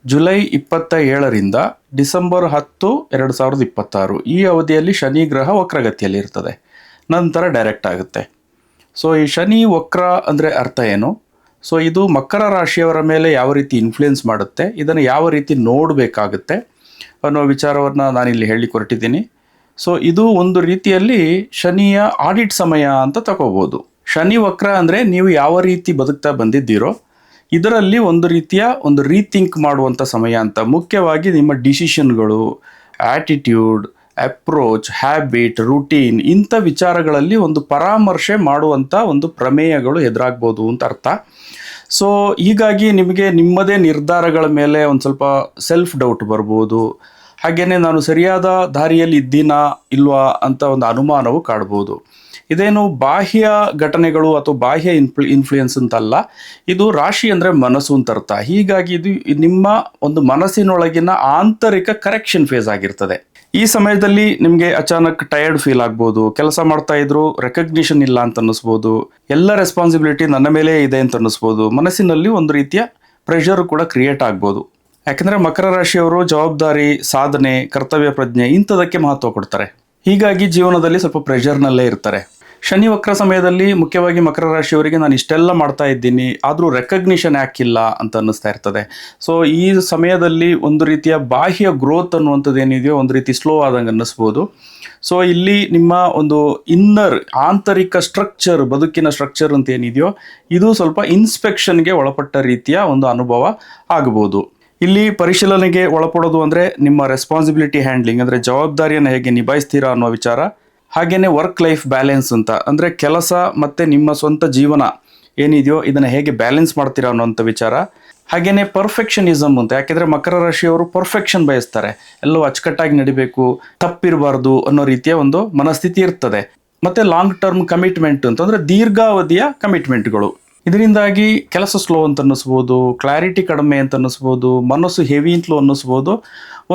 July 27ರಿಂದ December 10, 2026 ಈ ಅವಧಿಯಲ್ಲಿ ಶನಿ ಗ್ರಹ ವಕ್ರಗತಿಯಲ್ಲಿ ಇರ್ತದೆ. ನಂತರ ಡೈರೆಕ್ಟ್ ಆಗುತ್ತೆ. ಸೊ ಈ ಶನಿ ವಕ್ರ ಅಂದರೆ ಅರ್ಥ ಏನು? ಸೊ ಇದು ಮಕರ ರಾಶಿಯವರ ಮೇಲೆ ಯಾವ ರೀತಿ ಇನ್ಫ್ಲುಯೆನ್ಸ್ ಮಾಡುತ್ತೆ, ಇದನ್ನು ಯಾವ ರೀತಿ ನೋಡಬೇಕಾಗುತ್ತೆ ಅನ್ನೋ ವಿಚಾರವನ್ನು ನಾನಿಲ್ಲಿ ಹೇಳಲಿಕ್ಕೆ ಹೊರಟಿದ್ದೀನಿ. ಸೊ ಇದು ಒಂದು ರೀತಿಯಲ್ಲಿ ಶನಿಯ ಆಡಿಟ್ ಸಮಯ ಅಂತ ತಗೋಬೋದು. ಶನಿ ವಕ್ರ ಅಂದರೆ ನೀವು ಯಾವ ರೀತಿ ಬದುಕ್ತಾ ಬಂದಿದ್ದೀರೋ ಇದರಲ್ಲಿ ಒಂದು ರೀತಿಯ ಒಂದು ರೀಥಿಂಕ್ ಮಾಡುವಂಥ ಸಮಯ ಅಂತ. ಮುಖ್ಯವಾಗಿ ನಿಮ್ಮ ಡಿಸಿಷನ್ಗಳು, ಆ್ಯಟಿಟ್ಯೂಡ್, ಅಪ್ರೋಚ್, ಹ್ಯಾಬಿಟ್, ರೂಟೀನ್ ಇಂಥ ವಿಚಾರಗಳಲ್ಲಿ ಒಂದು ಪರಾಮರ್ಶೆ ಮಾಡುವಂಥ ಒಂದು ಪ್ರಮೇಯಗಳು ಎದುರಾಗ್ಬೋದು ಅಂತ ಅರ್ಥ. ಸೊ ಹೀಗಾಗಿ ನಿಮಗೆ ನಿಮ್ಮದೇ ನಿರ್ಧಾರಗಳ ಮೇಲೆ ಒಂದು ಸ್ವಲ್ಪ ಸೆಲ್ಫ್ ಡೌಟ್ ಬರ್ಬೋದು. ಹಾಗೆಯೇ ನಾನು ಸರಿಯಾದ ದಾರಿಯಲ್ಲಿ ಇದ್ದೀನಾ ಇಲ್ವಾ ಅಂತ ಒಂದು ಅನುಮಾನವು ಕಾಡ್ಬೋದು. ಇದೇನು ಬಾಹ್ಯ ಘಟನೆಗಳು ಅಥವಾ ಬಾಹ್ಯ ಇನ್ಫ್ಲುಯೆನ್ಸ್ ಅಂತಲ್ಲ, ಇದು ರಾಶಿ ಅಂದರೆ ಮನಸ್ಸು ಅಂತ ಅರ್ಥ. ಹೀಗಾಗಿ ಇದು ನಿಮ್ಮ ಒಂದು ಮನಸ್ಸಿನೊಳಗಿನ ಆಂತರಿಕ ಕರೆಕ್ಷನ್ ಫೇಸ್ ಆಗಿರ್ತದೆ. ಈ ಸಮಯದಲ್ಲಿ ನಿಮಗೆ ಅಚಾನಕ್ ಟಯರ್ಡ್ ಫೀಲ್ ಆಗ್ಬೋದು, ಕೆಲಸ ಮಾಡ್ತಾ ಇದ್ರು ರೆಕಗ್ನಿಷನ್ ಇಲ್ಲ ಅಂತ ಅನ್ನಿಸ್ಬೋದು, ಎಲ್ಲ ರೆಸ್ಪಾನ್ಸಿಬಿಲಿಟಿ ನನ್ನ ಮೇಲೆ ಇದೆ ಅಂತ ಅನ್ನಿಸ್ಬೋದು, ಮನಸ್ಸಿನಲ್ಲಿ ಒಂದು ರೀತಿಯ ಪ್ರೆಷರ್ ಕೂಡ ಕ್ರಿಯೇಟ್ ಆಗ್ಬೋದು. ಯಾಕಂದರೆ ಮಕರ ರಾಶಿಯವರು ಜವಾಬ್ದಾರಿ, ಸಾಧನೆ, ಕರ್ತವ್ಯ ಪ್ರಜ್ಞೆ ಇಂಥದಕ್ಕೆ ಮಹತ್ವ ಕೊಡ್ತಾರೆ. ಹೀಗಾಗಿ ಜೀವನದಲ್ಲಿ ಸ್ವಲ್ಪ ಪ್ರೆಷರ್ನಲ್ಲೇ ಇರ್ತಾರೆ. ಶನಿ ವಕ್ರ ಸಮಯದಲ್ಲಿ ಮುಖ್ಯವಾಗಿ ಮಕರ ರಾಶಿಯವರಿಗೆ ನಾನು ಇಷ್ಟೆಲ್ಲ ಮಾಡ್ತಾ ಇದ್ದೀನಿ ಆದರೂ ರೆಕಗ್ನಿಷನ್ ಯಾಕಿಲ್ಲ ಅಂತ ಅನ್ನಿಸ್ತಾ ಇರ್ತದೆ. ಸೊ ಈ ಸಮಯದಲ್ಲಿ ಒಂದು ರೀತಿಯ ಬಾಹ್ಯ ಗ್ರೋತ್ ಅನ್ನುವಂಥದ್ದು ಏನಿದೆಯೋ ಒಂದು ರೀತಿ ಸ್ಲೋ ಆದಂಗೆ ಅನ್ನಿಸ್ಬೋದು. ಸೊ ಇಲ್ಲಿ ನಿಮ್ಮ ಒಂದು ಇನ್ನರ್ ಆಂತರಿಕ ಸ್ಟ್ರಕ್ಚರ್, ಬದುಕಿನ ಸ್ಟ್ರಕ್ಚರ್ ಅಂತ ಏನಿದೆಯೋ ಇದು ಸ್ವಲ್ಪ ಇನ್ಸ್ಪೆಕ್ಷನ್ಗೆ ಒಳಪಟ್ಟ ರೀತಿಯ ಒಂದು ಅನುಭವ ಆಗ್ಬೋದು. ಇಲ್ಲಿ ಪರಿಶೀಲನೆಗೆ ಒಳಪಡೋದು ಅಂದರೆ ನಿಮ್ಮ ರೆಸ್ಪಾನ್ಸಿಬಿಲಿಟಿ ಹ್ಯಾಂಡ್ಲಿಂಗ್, ಅಂದರೆ ಜವಾಬ್ದಾರಿಯನ್ನು ಹೇಗೆ ನಿಭಾಯಿಸ್ತೀರಾ ಅನ್ನೋ ವಿಚಾರ. ಹಾಗೆಯೇ ವರ್ಕ್ ಲೈಫ್ ಬ್ಯಾಲೆನ್ಸ್ ಅಂತ, ಅಂದರೆ ಕೆಲಸ ಮತ್ತು ನಿಮ್ಮ ಸ್ವಂತ ಜೀವನ ಏನಿದೆಯೋ ಇದನ್ನು ಹೇಗೆ ಬ್ಯಾಲೆನ್ಸ್ ಮಾಡ್ತೀರಾ ಅನ್ನೋಂಥ ವಿಚಾರ. ಹಾಗೆಯೇ ಪರ್ಫೆಕ್ಷನಿಸಮ್ ಅಂತ, ಯಾಕೆಂದರೆ ಮಕರ ರಾಶಿಯವರು ಪರ್ಫೆಕ್ಷನ್ ಬಯಸ್ತಾರೆ, ಎಲ್ಲವೂ ಅಚ್ಚುಕಟ್ಟಾಗಿ ನಡಿಬೇಕು, ತಪ್ಪಿರಬಾರ್ದು ಅನ್ನೋ ರೀತಿಯ ಒಂದು ಮನಸ್ಥಿತಿ ಇರ್ತದೆ. ಮತ್ತು ಲಾಂಗ್ ಟರ್ಮ್ ಕಮಿಟ್ಮೆಂಟ್ ಅಂತಂದರೆ ದೀರ್ಘಾವಧಿಯ ಕಮಿಟ್ಮೆಂಟ್ಗಳು. ಇದರಿಂದಾಗಿ ಕೆಲಸ ಸ್ಲೋ ಅಂತ ಅನ್ನಿಸ್ಬೋದು, ಕ್ಲಾರಿಟಿ ಕಡಿಮೆ ಅಂತ ಅನ್ನಿಸ್ಬೋದು, ಮನಸ್ಸು ಹೆವಿ ಅಂತಲೂ ಅನ್ನಿಸ್ಬೋದು.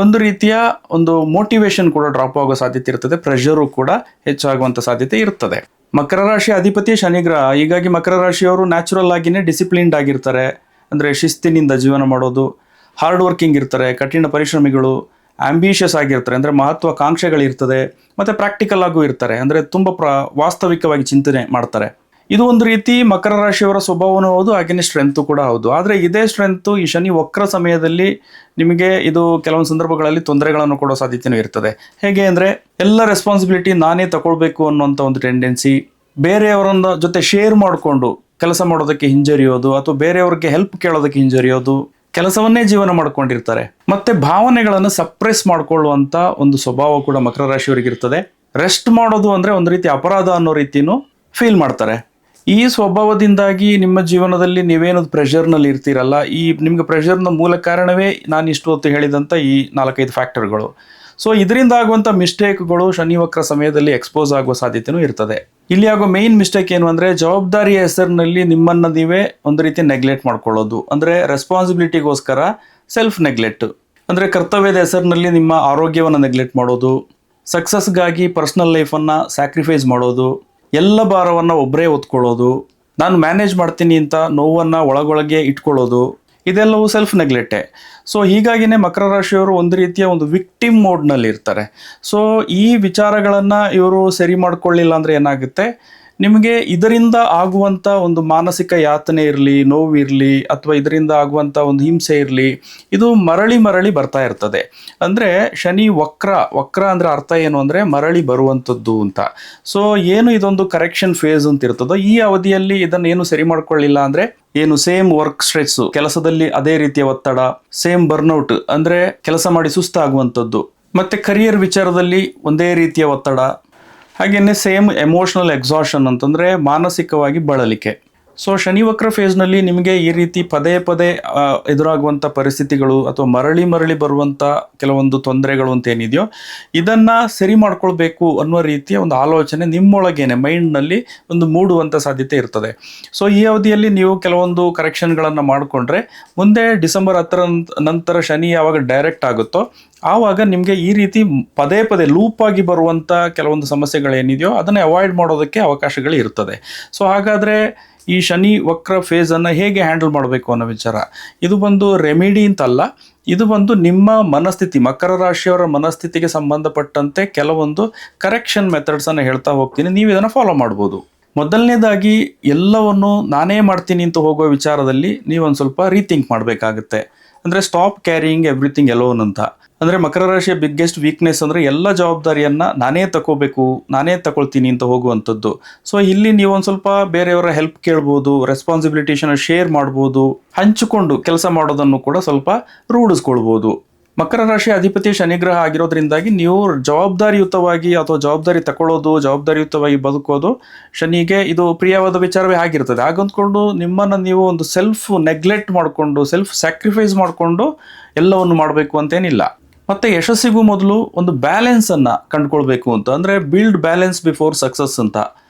ಒಂದು ರೀತಿಯ ಒಂದು ಮೋಟಿವೇಶನ್ ಕೂಡ ಡ್ರಾಪ್ ಆಗೋ ಸಾಧ್ಯತೆ ಇರ್ತದೆ, ಪ್ರೆಷರು ಕೂಡ ಹೆಚ್ಚಾಗುವಂಥ ಸಾಧ್ಯತೆ ಇರ್ತದೆ. ಮಕರ ರಾಶಿ ಅಧಿಪತಿ ಶನಿಗ್ರಹ, ಹೀಗಾಗಿ ಮಕರ ರಾಶಿಯವರು ನ್ಯಾಚುರಲ್ ಆಗಿಯೇ ಡಿಸಿಪ್ಲಿನ್ಡ್ ಆಗಿರ್ತಾರೆ. ಅಂದರೆ ಶಿಸ್ತಿನಿಂದ ಜೀವನ ಮಾಡೋದು, ಹಾರ್ಡ್ ವರ್ಕಿಂಗ್ ಇರ್ತಾರೆ, ಕಠಿಣ ಪರಿಶ್ರಮಿಗಳು, ಆಂಬಿಷಿಯಸ್ ಆಗಿರ್ತಾರೆ, ಅಂದರೆ ಮಹತ್ವಾಕಾಂಕ್ಷೆಗಳಿರ್ತದೆ, ಮತ್ತು ಪ್ರಾಕ್ಟಿಕಲ್ ಆಗೂ ಇರ್ತಾರೆ, ಅಂದರೆ ತುಂಬ ವಾಸ್ತವಿಕವಾಗಿ ಚಿಂತನೆ ಮಾಡ್ತಾರೆ. ಇದು ಒಂದು ರೀತಿ ಮಕರ ರಾಶಿಯವರ ಸ್ವಭಾವನೂ ಹೌದು, ಹಾಗೆಯೇ ಸ್ಟ್ರೆಂತು ಕೂಡ ಹೌದು. ಆದರೆ ಇದೇ ಸ್ಟ್ರೆಂತು ಈ ಶನಿ ವಕ್ರ ಸಮಯದಲ್ಲಿ ನಿಮಗೆ ಇದು ಕೆಲವೊಂದು ಸಂದರ್ಭಗಳಲ್ಲಿ ತೊಂದರೆಗಳನ್ನು ಕೊಡೋ ಸಾಧ್ಯತೆಯೂ ಇರ್ತದೆ. ಹೇಗೆ ಅಂದರೆ ಎಲ್ಲ ರೆಸ್ಪಾನ್ಸಿಬಿಲಿಟಿ ನಾನೇ ತಗೊಳ್ಬೇಕು ಅನ್ನೋಂಥ ಒಂದು ಟೆಂಡೆನ್ಸಿ, ಬೇರೆಯವರನ್ನ ಜೊತೆ ಶೇರ್ ಮಾಡಿಕೊಂಡು ಕೆಲಸ ಮಾಡೋದಕ್ಕೆ ಹಿಂಜರಿಯೋದು, ಅಥವಾ ಬೇರೆಯವ್ರಿಗೆ ಹೆಲ್ಪ್ ಕೇಳೋದಕ್ಕೆ ಹಿಂಜರಿಯೋದು, ಕೆಲಸವನ್ನೇ ಜೀವನ ಮಾಡ್ಕೊಂಡಿರ್ತಾರೆ. ಮತ್ತು ಭಾವನೆಗಳನ್ನು ಸಪ್ರೆಸ್ ಮಾಡ್ಕೊಳ್ಳುವಂಥ ಒಂದು ಸ್ವಭಾವ ಕೂಡ ಮಕರ ರಾಶಿಯವರಿಗೆ ಇರ್ತದೆ. ರೆಸ್ಟ್ ಮಾಡೋದು ಅಂದರೆ ಒಂದು ರೀತಿ ಅಪರಾಧ ಅನ್ನೋ ರೀತಿಯೂ ಫೀಲ್ ಮಾಡ್ತಾರೆ. ಈ ಸ್ವಭಾವದಿಂದಾಗಿ ನಿಮ್ಮ ಜೀವನದಲ್ಲಿ ನೀವೇನು ಪ್ರೆಷರ್ನಲ್ಲಿ ಇರ್ತೀರಲ್ಲ, ಈ ನಿಮ್ಗೆ ಪ್ರೆಷರ್ನ ಮೂಲ ಕಾರಣವೇ ನಾನು ಇಷ್ಟು ಹೊತ್ತು ಹೇಳಿದಂಥ ಈ 4-5 ಫ್ಯಾಕ್ಟರ್ಗಳು. ಸೊ ಇದರಿಂದ ಆಗುವಂಥ ಮಿಸ್ಟೇಕ್ಗಳು ಶನಿ ವಕ್ರ ಸಮಯದಲ್ಲಿ ಎಕ್ಸ್ಪೋಸ್ ಆಗುವ ಸಾಧ್ಯತೆಯೂ ಇರ್ತದೆ. ಇಲ್ಲಿ ಆಗೋ ಮೇಯ್ನ್ ಮಿಸ್ಟೇಕ್ ಏನು ಅಂದರೆ ಜವಾಬ್ದಾರಿಯ ಹೆಸರಿನಲ್ಲಿ ನಿಮ್ಮನ್ನು ನೀವೇ ಒಂದು ರೀತಿ ನೆಗ್ಲೆಕ್ಟ್ ಮಾಡ್ಕೊಳ್ಳೋದು, ಅಂದರೆ ರೆಸ್ಪಾನ್ಸಿಬಿಲಿಟಿಗೋಸ್ಕರ ಸೆಲ್ಫ್ ನೆಗ್ಲೆಕ್ಟ್, ಅಂದರೆ ಕರ್ತವ್ಯದ ಹೆಸರಿನಲ್ಲಿ ನಿಮ್ಮ ಆರೋಗ್ಯವನ್ನು ನೆಗ್ಲೆಕ್ಟ್ ಮಾಡೋದು, ಸಕ್ಸಸ್ಗಾಗಿ ಪರ್ಸ್ನಲ್ ಲೈಫನ್ನು ಸ್ಯಾಕ್ರಿಫೈಸ್ ಮಾಡೋದು, ಎಲ್ಲ ಭಾರವನ್ನು ಒಬ್ಬರೇ ಹೊತ್ಕೊಳ್ಳೋದು, ನಾನು ಮ್ಯಾನೇಜ್ ಮಾಡ್ತೀನಿ ಅಂತ ನೋವನ್ನು ಒಳಗೊಳಗೆ ಇಟ್ಕೊಳ್ಳೋದು, ಇದೆಲ್ಲವೂ ಸೆಲ್ಫ್ ನೆಗ್ಲೆಕ್ಟೇ. ಸೊ ಹೀಗಾಗಿನೇ ಮಕರ ರಾಶಿಯವರು ಒಂದು ರೀತಿಯ ಒಂದು ವಿಕ್ಟಿಮ್ ಮೋಡ್ನಲ್ಲಿ ಇರ್ತಾರೆ. ಸೊ ಈ ವಿಚಾರಗಳನ್ನು ಇವರು ಸರಿ ಮಾಡ್ಕೊಳ್ಳಿಲ್ಲ ಅಂದರೆ ಏನಾಗುತ್ತೆ, ನಿಮಗೆ ಇದರಿಂದ ಆಗುವಂಥ ಒಂದು ಮಾನಸಿಕ ಯಾತನೆ ಇರಲಿ, ನೋವಿರಲಿ, ಅಥವಾ ಇದರಿಂದ ಆಗುವಂಥ ಒಂದು ಹಿಂಸೆ ಇರಲಿ, ಇದು ಮರಳಿ ಮರಳಿ ಬರ್ತಾ ಇರ್ತದೆ. ಅಂದರೆ ಶನಿ ವಕ್ರ ಅಂದರೆ ಅರ್ಥ ಏನು ಅಂದರೆ ಮರಳಿ ಬರುವಂಥದ್ದು ಅಂತ. ಸೊ ಏನು ಇದೊಂದು ಕರೆಕ್ಷನ್ ಫೇಸ್ ಅಂತ ಇರ್ತದೋ, ಈ ಅವಧಿಯಲ್ಲಿ ಇದನ್ನು ಏನು ಸರಿ ಮಾಡ್ಕೊಳ್ಳಿಲ್ಲ ಅಂದರೆ ಏನು ಸೇಮ್ ವರ್ಕ್ ಸ್ಟ್ರೆಸ್ಸು, ಕೆಲಸದಲ್ಲಿ ಅದೇ ರೀತಿಯ ಒತ್ತಡ, ಸೇಮ್ ಬರ್ನೌಟ್ ಅಂದರೆ ಕೆಲಸ ಮಾಡಿ ಸುಸ್ತಾಗುವಂಥದ್ದು, ಮತ್ತು ಕರಿಯರ್ ವಿಚಾರದಲ್ಲಿ ಒಂದೇ ರೀತಿಯ ಒತ್ತಡ, ಹಾಗೆಯೇ ಸೇಮ್ ಎಮೋಷ್ನಲ್ ಎಕ್ಸಾಷನ್ ಅಂತಂದರೆ ಮಾನಸಿಕವಾಗಿ ಬಳಲಿಕೆ. ಸೊ ಶನಿ ವಕ್ರ ಫೇಸ್ನಲ್ಲಿ ನಿಮಗೆ ಈ ರೀತಿ ಪದೇ ಪದೇ ಎದುರಾಗುವಂಥ ಪರಿಸ್ಥಿತಿಗಳು ಅಥವಾ ಮರಳಿ ಮರಳಿ ಬರುವಂಥ ಕೆಲವೊಂದು ತೊಂದರೆಗಳು ಅಂತ ಏನಿದೆಯೋ ಇದನ್ನು ಸರಿ ಮಾಡ್ಕೊಳ್ಬೇಕು ಅನ್ನೋ ರೀತಿಯ ಒಂದು ಆಲೋಚನೆ ನಿಮ್ಮೊಳಗೇನೆ ಮೈಂಡ್ನಲ್ಲಿ ಒಂದು ಮೂಡುವಂಥ ಸಾಧ್ಯತೆ ಇರ್ತದೆ. ಸೊ ಈ ಅವಧಿಯಲ್ಲಿ ನೀವು ಕೆಲವೊಂದು ಕರೆಕ್ಷನ್ಗಳನ್ನು ಮಾಡಿಕೊಂಡ್ರೆ ಮುಂದೆ ಡಿಸೆಂಬರ್ 10 ನಂತರ ಶನಿ ಯಾವಾಗ ಡೈರೆಕ್ಟ್ ಆಗುತ್ತೋ ಆವಾಗ ನಿಮಗೆ ಈ ರೀತಿ ಪದೇ ಪದೇ ಲೂಪಾಗಿ ಬರುವಂಥ ಕೆಲವೊಂದು ಸಮಸ್ಯೆಗಳೇನಿದೆಯೋ ಅದನ್ನು ಅವಾಯ್ಡ್ ಮಾಡೋದಕ್ಕೆ ಅವಕಾಶಗಳು ಇರ್ತದೆ. ಸೊ ಹಾಗಾದರೆ ಈ ಶನಿ ವಕ್ರ ಫೇಸನ್ನು ಹೇಗೆ ಹ್ಯಾಂಡಲ್ ಮಾಡಬೇಕು ಅನ್ನೋ ವಿಚಾರ, ಇದು ಬಂದು ರೆಮಿಡಿ ಅಂತಲ್ಲ, ಇದು ಬಂದು ನಿಮ್ಮ ಮನಸ್ಥಿತಿ, ಮಕರ ರಾಶಿಯವರ ಮನಸ್ಥಿತಿಗೆ ಸಂಬಂಧಪಟ್ಟಂತೆ ಕೆಲವೊಂದು ಕರೆಕ್ಷನ್ ಮೆಥಡ್ಸನ್ನು ಹೇಳ್ತಾ ಹೋಗ್ತೀನಿ. ನೀವು ಇದನ್ನು ಫಾಲೋ ಮಾಡ್ಬೋದು. ಮೊದಲನೇದಾಗಿ ಎಲ್ಲವನ್ನು ನಾನೇ ಮಾಡ್ತೀನಿ ಅಂತ ಹೋಗೋ ವಿಚಾರದಲ್ಲಿ ನೀವೊಂದು ಸ್ವಲ್ಪ ರೀಥಿಂಕ್ ಮಾಡಬೇಕಾಗುತ್ತೆ. ಅಂದರೆ ಸ್ಟಾಪ್ ಕ್ಯಾರಿಯಿಂಗ್ ಎವ್ರಿಥಿಂಗ್ ಎಲೋನ್ ಅಂತ. ಅಂದರೆ ಮಕರ ರಾಶಿಯ ಬಿಗ್ಗೆಸ್ಟ್ ವೀಕ್ನೆಸ್ ಅಂದರೆ ಎಲ್ಲ ಜವಾಬ್ದಾರಿಯನ್ನು ನಾನೇ ತಗೊಳ್ತೀನಿ ಅಂತ ಹೋಗುವಂಥದ್ದು. ಸೊ ಇಲ್ಲಿ ನೀವು ಒಂದು ಸ್ವಲ್ಪ ಬೇರೆಯವರ ಹೆಲ್ಪ್ ಕೇಳ್ಬೋದು, ರೆಸ್ಪಾನ್ಸಿಬಿಲಿಟೀಸನ್ನು ಶೇರ್ ಮಾಡ್ಬೋದು, ಹಂಚಿಕೊಂಡು ಕೆಲಸ ಮಾಡೋದನ್ನು ಕೂಡ ಸ್ವಲ್ಪ ರೂಢಿಸ್ಕೊಳ್ಬೋದು. ಮಕರ ರಾಶಿ ಅಧಿಪತಿ ಶನಿಗ್ರಹ ಆಗಿರೋದ್ರಿಂದಾಗಿ ನೀವು ಜವಾಬ್ದಾರಿಯುತವಾಗಿ ಅಥವಾ ಜವಾಬ್ದಾರಿ ತಗೊಳ್ಳೋದು, ಜವಾಬ್ದಾರಿಯುತವಾಗಿ ಬದುಕೋದು ಶನಿಗೆ ಇದು ಪ್ರಿಯವಾದ ವಿಚಾರವೇ ಆಗಿರ್ತದೆ. ಹಾಗಂದ್ಕೊಂಡು ನಿಮ್ಮನ್ನು ನೀವು ಒಂದು ಸೆಲ್ಫ್ ನೆಗ್ಲೆಕ್ಟ್ ಮಾಡಿಕೊಂಡು, ಸೆಲ್ಫ್ ಸ್ಯಾಕ್ರಿಫೈಸ್ ಮಾಡಿಕೊಂಡು ಎಲ್ಲವನ್ನು ಮಾಡಬೇಕು ಅಂತೇನಿಲ್ಲ. ಮತ್ತು ಯಶಸ್ಸಿಗೂ ಮೊದಲು ಒಂದು ಬ್ಯಾಲೆನ್ಸನ್ನು ಕಂಡುಕೊಳ್ಬೇಕು ಅಂತ. ಅಂದರೆ ಬಿಲ್ಡ್ ಬ್ಯಾಲೆನ್ಸ್ ಬಿಫೋರ್ ಸಕ್ಸಸ್ ಅಂತ.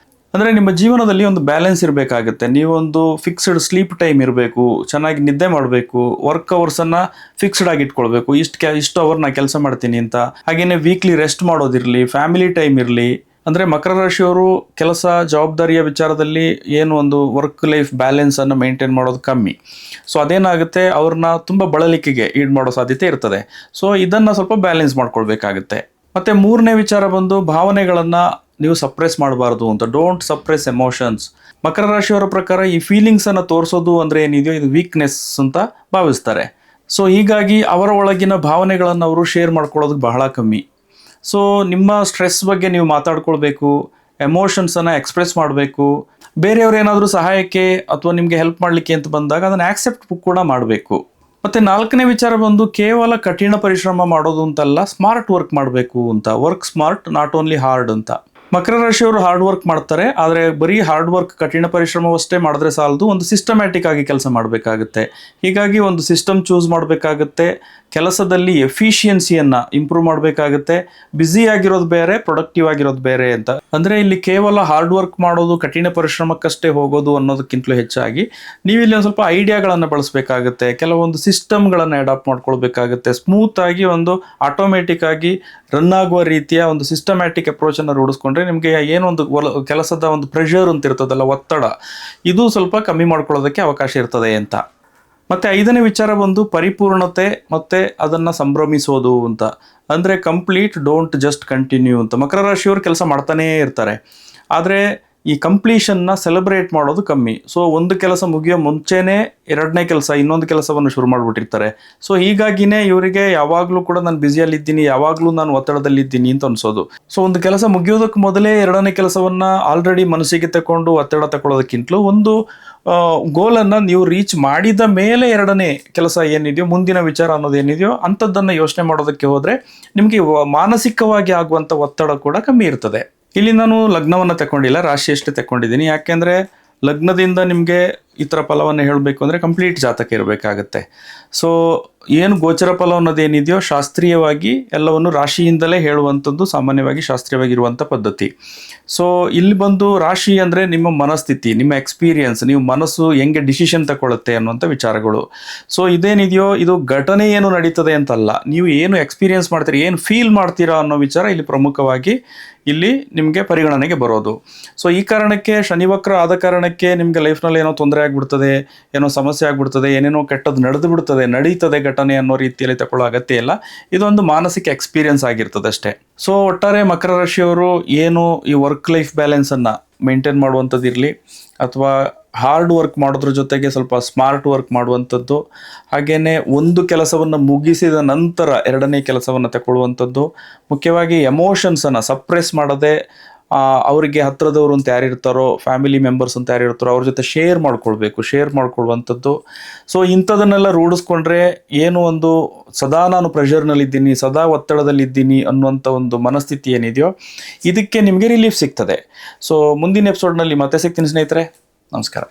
ಅಂದರೆ ನಿಮ್ಮ ಜೀವನದಲ್ಲಿ ಒಂದು ಬ್ಯಾಲೆನ್ಸ್ ಇರಬೇಕಾಗುತ್ತೆ. ನೀವೊಂದು ಫಿಕ್ಸ್ಡ್ ಸ್ಲೀಪ್ ಟೈಮ್ ಇರಬೇಕು, ಚೆನ್ನಾಗಿ ನಿದ್ದೆ ಮಾಡಬೇಕು, ವರ್ಕ್ ಅವರ್ಸನ್ನು ಫಿಕ್ಸ್ಡ್ ಆಗಿ ಇಟ್ಕೊಳ್ಬೇಕು. ಇಷ್ಟು ಅವರ್ ನಾನು ಕೆಲಸ ಮಾಡ್ತೀನಿ ಅಂತ. ಹಾಗೆಯೇ ವೀಕ್ಲಿ ರೆಸ್ಟ್ ಮಾಡೋದಿರಲಿ, ಫ್ಯಾಮಿಲಿ ಟೈಮ್ ಇರಲಿ. ಅಂದರೆ ಮಕರ ರಾಶಿಯವರು ಕೆಲಸ ಜವಾಬ್ದಾರಿಯ ವಿಚಾರದಲ್ಲಿ ಏನು ಒಂದು ವರ್ಕ್ ಲೈಫ್ ಬ್ಯಾಲೆನ್ಸನ್ನು ಮೇಂಟೈನ್ ಮಾಡೋದು ಕಮ್ಮಿ. ಸೊ ಅದೇನಾಗುತ್ತೆ, ಅವ್ರನ್ನ ತುಂಬ ಬಳಲಿಕೆಗೆ ಈಡು ಮಾಡೋ ಸಾಧ್ಯತೆ ಇರ್ತದೆ. ಸೊ ಇದನ್ನು ಸ್ವಲ್ಪ ಬ್ಯಾಲೆನ್ಸ್ ಮಾಡ್ಕೊಳ್ಬೇಕಾಗುತ್ತೆ. ಮತ್ತು ಮೂರನೇ ವಿಚಾರ ಬಂದು ಭಾವನೆಗಳನ್ನು ನೀವು ಸಪ್ರೆಸ್ ಮಾಡಬಾರ್ದು ಅಂತ. Don't suppress emotions. ಮಕರ ರಾಶಿಯವರ ಪ್ರಕಾರ ಈ ಫೀಲಿಂಗ್ಸನ್ನು ತೋರಿಸೋದು ಅಂದರೆ ಏನಿದೆಯೋ ಇದು ವೀಕ್ನೆಸ್ ಅಂತ ಭಾವಿಸ್ತಾರೆ. ಸೊ ಹೀಗಾಗಿ ಅವರ ಒಳಗಿನ ಭಾವನೆಗಳನ್ನು ಅವರು ಶೇರ್ ಮಾಡ್ಕೊಳ್ಳೋದು ಬಹಳ ಕಮ್ಮಿ. ಸೊ ನಿಮ್ಮ ಸ್ಟ್ರೆಸ್ ಬಗ್ಗೆ ನೀವು ಮಾತಾಡ್ಕೊಳ್ಬೇಕು, ಎಮೋಷನ್ಸನ್ನು ಎಕ್ಸ್ಪ್ರೆಸ್ ಮಾಡಬೇಕು. ಬೇರೆಯವರು ಏನಾದರೂ ಸಹಾಯಕ್ಕೆ ಅಥವಾ ನಿಮಗೆ ಹೆಲ್ಪ್ ಮಾಡಲಿಕ್ಕೆ ಅಂತ ಬಂದಾಗ ಅದನ್ನು ಆಕ್ಸೆಪ್ಟ್ ಕೂಡ ಮಾಡಬೇಕು. ಮತ್ತು ನಾಲ್ಕನೇ ವಿಚಾರ ಬಂದು ಕೇವಲ ಕಠಿಣ ಪರಿಶ್ರಮ ಮಾಡೋದು ಅಂತಲ್ಲ, ಸ್ಮಾರ್ಟ್ ವರ್ಕ್ ಮಾಡಬೇಕು ಅಂತ. Work smart, not only hard ಅಂತ. ಮಕರ ರಾಶಿಯವರು ಹಾರ್ಡ್ ವರ್ಕ್ ಮಾಡ್ತಾರೆ, ಆದರೆ ಬರೀ ಹಾರ್ಡ್ ವರ್ಕ್ ಕಠಿಣ ಪರಿಶ್ರಮವಷ್ಟೇ ಮಾಡಿದ್ರೆ ಸಾಲದು, ಒಂದು ಸಿಸ್ಟಮ್ಯಾಟಿಕ್ ಆಗಿ ಕೆಲಸ ಮಾಡಬೇಕಾಗುತ್ತೆ. ಹೀಗಾಗಿ ಒಂದು ಸಿಸ್ಟಮ್ ಚೂಸ್ ಮಾಡಬೇಕಾಗುತ್ತೆ. ಕೆಲಸದಲ್ಲಿ ಎಫಿಷಿಯನ್ಸಿಯನ್ನು ಇಂಪ್ರೂವ್ ಮಾಡಬೇಕಾಗುತ್ತೆ. ಬ್ಯುಸಿ ಆಗಿರೋದು ಬೇರೆ, ಪ್ರೊಡಕ್ಟಿವ್ ಆಗಿರೋದು ಬೇರೆ ಅಂತ. ಅಂದರೆ ಇಲ್ಲಿ ಕೇವಲ ಹಾರ್ಡ್ ವರ್ಕ್ ಮಾಡೋದು, ಕಠಿಣ ಪರಿಶ್ರಮಕ್ಕಷ್ಟೇ ಹೋಗೋದು ಅನ್ನೋದಕ್ಕಿಂತಲೂ ಹೆಚ್ಚಾಗಿ ನೀವು ಇಲ್ಲಿ ಒಂದು ಸ್ವಲ್ಪ ಐಡಿಯಾಗಳನ್ನು ಬಳಸಬೇಕಾಗುತ್ತೆ. ಕೆಲವೊಂದು ಸಿಸ್ಟಮ್ಗಳನ್ನು ಅಡಾಪ್ಟ್ ಮಾಡ್ಕೊಳ್ಬೇಕಾಗುತ್ತೆ. ಸ್ಮೂತಾಗಿ ಒಂದು ಆಟೋಮೆಟಿಕ್ ಆಗಿ ರನ್ ಆಗುವ ರೀತಿಯ ಒಂದು ಸಿಸ್ಟಮ್ಯಾಟಿಕ್ ಅಪ್ರೋಚನ್ನು ರೂಢಿಸ್ಕೊಂಡ್ರೆ ನಿಮಗೆ ಏನೊಂದು ಕೆಲಸದ ಒಂದು ಪ್ರೆಷರ್ ಅಂತ ಇರ್ತದಲ್ಲ, ಒತ್ತಡ, ಇದು ಸ್ವಲ್ಪ ಕಮ್ಮಿ ಮಾಡ್ಕೊಳ್ಳೋದಕ್ಕೆ ಅವಕಾಶ ಇರ್ತದೆ ಅಂತ. ಮತ್ತು ಐದನೇ ವಿಚಾರ ಬಂದು ಪರಿಪೂರ್ಣತೆ ಮತ್ತು ಅದನ್ನು ಸಂಭ್ರಮಿಸೋದು ಅಂತ. ಅಂದರೆ ಕಂಪ್ಲೀಟ್, ಡೋಂಟ್ ಜಸ್ಟ್ ಕಂಟಿನ್ಯೂ ಅಂತ. ಮಕರ ರಾಶಿಯವರು ಕೆಲಸ ಮಾಡ್ತಾನೇ ಇರ್ತಾರೆ, ಆದರೆ ಈ ಕಂಪ್ಲೀಷನ್ನ ಸೆಲೆಬ್ರೇಟ್ ಮಾಡೋದು ಕಮ್ಮಿ. ಸೊ ಒಂದು ಕೆಲಸ ಮುಗಿಯೋ ಮುಂಚೆನೇ ಎರಡನೇ ಕೆಲಸ, ಇನ್ನೊಂದು ಕೆಲಸವನ್ನು ಶುರು ಮಾಡಿಬಿಟ್ಟಿರ್ತಾರೆ. ಸೊ ಹೀಗಾಗಿನೇ ಇವರಿಗೆ ಯಾವಾಗಲೂ ಕೂಡ ನಾನು ಬ್ಯುಸಿಯಲ್ಲಿದ್ದೀನಿ, ಯಾವಾಗಲೂ ನಾನು ಒತ್ತಡದಲ್ಲಿದ್ದೀನಿ ಅಂತ ಅನಿಸೋದು. ಸೊ ಒಂದು ಕೆಲಸ ಮುಗಿಯೋದಕ್ಕೆ ಮೊದಲೇ ಎರಡನೇ ಕೆಲಸವನ್ನು ಆಲ್ರೆಡಿ ಮನಸ್ಸಿಗೆ ತಗೊಂಡು ಒತ್ತಡ ತಗೊಳ್ಳೋದಕ್ಕಿಂತಲೂ ಒಂದು ಗೋಲನ್ನು ನೀವು ರೀಚ್ ಮಾಡಿದ ಮೇಲೆ ಎರಡನೇ ಕೆಲಸ ಏನಿದೆಯೋ, ಮುಂದಿನ ವಿಚಾರ ಅನ್ನೋದೇನಿದೆಯೋ ಅಂಥದ್ದನ್ನು ಯೋಚನೆ ಮಾಡೋದಕ್ಕೆ ಹೋದರೆ ನಿಮಗೆ ಮಾನಸಿಕವಾಗಿ ಆಗುವಂಥ ಒತ್ತಡ ಕೂಡ ಕಮ್ಮಿ ಇರ್ತದೆ. ಇಲ್ಲಿ ನಾನು ಲಗ್ನವನ್ನು ತಗೊಂಡಿಲ್ಲ, ರಾಶಿ ಅಷ್ಟೇ ತಗೊಂಡಿದ್ದೀನಿ. ಯಾಕೆಂದರೆ ಲಗ್ನದಿಂದ ನಿಮಗೆ ಈ ಥರ ಫಲವನ್ನು ಹೇಳಬೇಕು ಅಂದರೆ ಕಂಪ್ಲೀಟ್ ಜಾತಕ ಇರಬೇಕಾಗತ್ತೆ. ಸೊ ಏನು ಗೋಚರ ಫಲ ಅನ್ನೋದೇನಿದೆಯೋ ಶಾಸ್ತ್ರೀಯವಾಗಿ ಎಲ್ಲವನ್ನು ರಾಶಿಯಿಂದಲೇ ಹೇಳುವಂಥದ್ದು ಸಾಮಾನ್ಯವಾಗಿ ಶಾಸ್ತ್ರೀಯವಾಗಿರುವಂಥ ಪದ್ಧತಿ. ಸೊ ಇಲ್ಲಿ ಬಂದು ರಾಶಿ ಅಂದರೆ ನಿಮ್ಮ ಮನಸ್ಥಿತಿ, ನಿಮ್ಮ ಎಕ್ಸ್ಪೀರಿಯನ್ಸ್, ನೀವು ಮನಸ್ಸು ಹೆಂಗೆ ಡಿಸಿಷನ್ ತಗೊಳುತ್ತೆ ಅನ್ನುವಂಥ ವಿಚಾರಗಳು. ಸೊ ಇದೇನಿದೆಯೋ ಇದು ಘಟನೆ ಏನು ನಡೀತದೆ ಅಂತಲ್ಲ, ನೀವು ಏನು ಎಕ್ಸ್ಪೀರಿಯನ್ಸ್ ಮಾಡ್ತೀರಿ, ಏನು ಫೀಲ್ ಮಾಡ್ತೀರಾ ಅನ್ನೋ ವಿಚಾರ ಇಲ್ಲಿ ಪ್ರಮುಖವಾಗಿ ಇಲ್ಲಿ ನಿಮಗೆ ಪರಿಗಣನೆಗೆ ಬರೋದು. ಸೊ ಈ ಕಾರಣಕ್ಕೆ ಶನಿವಕ್ರ ಆದ ಕಾರಣಕ್ಕೆ ನಿಮಗೆ ಲೈಫ್ನಲ್ಲಿ ಏನೋ ತೊಂದರೆ ಆಗಿಬಿಡ್ತದೆ, ಏನೋ ಸಮಸ್ಯೆ ಆಗಿಬಿಡ್ತದೆ, ಏನೇನೋ ಕೆಟ್ಟದ್ದು ನಡೀತದೆ ಘಟನೆ ಅನ್ನೋ ರೀತಿಯಲ್ಲಿ ತಗೊಳ್ಳೋ ಅಗತ್ಯ ಇಲ್ಲ. ಇದೊಂದು ಮಾನಸಿಕ ಎಕ್ಸ್ಪೀರಿಯನ್ಸ್ ಆಗಿರ್ತದೆ ಅಷ್ಟೇ. ಸೊ ಒಟ್ಟಾರೆ ಮಕರ ರಾಶಿಯವರು ಏನು ಈ ವರ್ಕ್ ಲೈಫ್ ಬ್ಯಾಲೆನ್ಸನ್ನು ಮೇಂಟೈನ್ ಮಾಡುವಂಥದ್ದಿರಲಿ ಅಥವಾ ಹಾರ್ಡ್ ವರ್ಕ್ ಮಾಡೋದ್ರ ಜೊತೆಗೆ ಸ್ವಲ್ಪ ಸ್ಮಾರ್ಟ್ ವರ್ಕ್ ಮಾಡುವಂಥದ್ದು, ಹಾಗೆಯೇ ಒಂದು ಕೆಲಸವನ್ನು ಮುಗಿಸಿದ ನಂತರ ಎರಡನೇ ಕೆಲಸವನ್ನು ತಗೊಳ್ಳುವಂಥದ್ದು, ಮುಖ್ಯವಾಗಿ ಎಮೋಷನ್ಸನ್ನು ಸಪ್ರೆಸ್ ಮಾಡದೆ ಅವರಿಗೆ ಹತ್ತಿರದವರು ಅಂತ ಯಾರಿರ್ತಾರೋ, ಫ್ಯಾಮಿಲಿ ಮೆಂಬರ್ಸ್ ಅಂತ ಯಾರಿರ್ತಾರೋ ಅವ್ರ ಜೊತೆ ಶೇರ್ ಮಾಡ್ಕೊಳ್ಳುವಂಥದ್ದು. ಸೊ ಇಂಥದನ್ನೆಲ್ಲ ರೂಢಿಸ್ಕೊಂಡ್ರೆ ಏನು ಒಂದು ಸದಾ ನಾನು ಪ್ರೆಷರ್ನಲ್ಲಿದ್ದೀನಿ, ಸದಾ ಒತ್ತಡದಲ್ಲಿದ್ದೀನಿ ಅನ್ನುವಂಥ ಒಂದು ಮನಸ್ಥಿತಿ ಏನಿದೆಯೋ ಇದಕ್ಕೆ ನಿಮಗೆ ರಿಲೀಫ್ ಸಿಗ್ತದೆ. ಸೊ ಮುಂದಿನ ಎಪಿಸೋಡ್ನಲ್ಲಿ ಮತ್ತೆ ಸಿಗ್ತೀನಿ ಸ್ನೇಹಿತರೆ. ನಮಸ್ಕಾರ.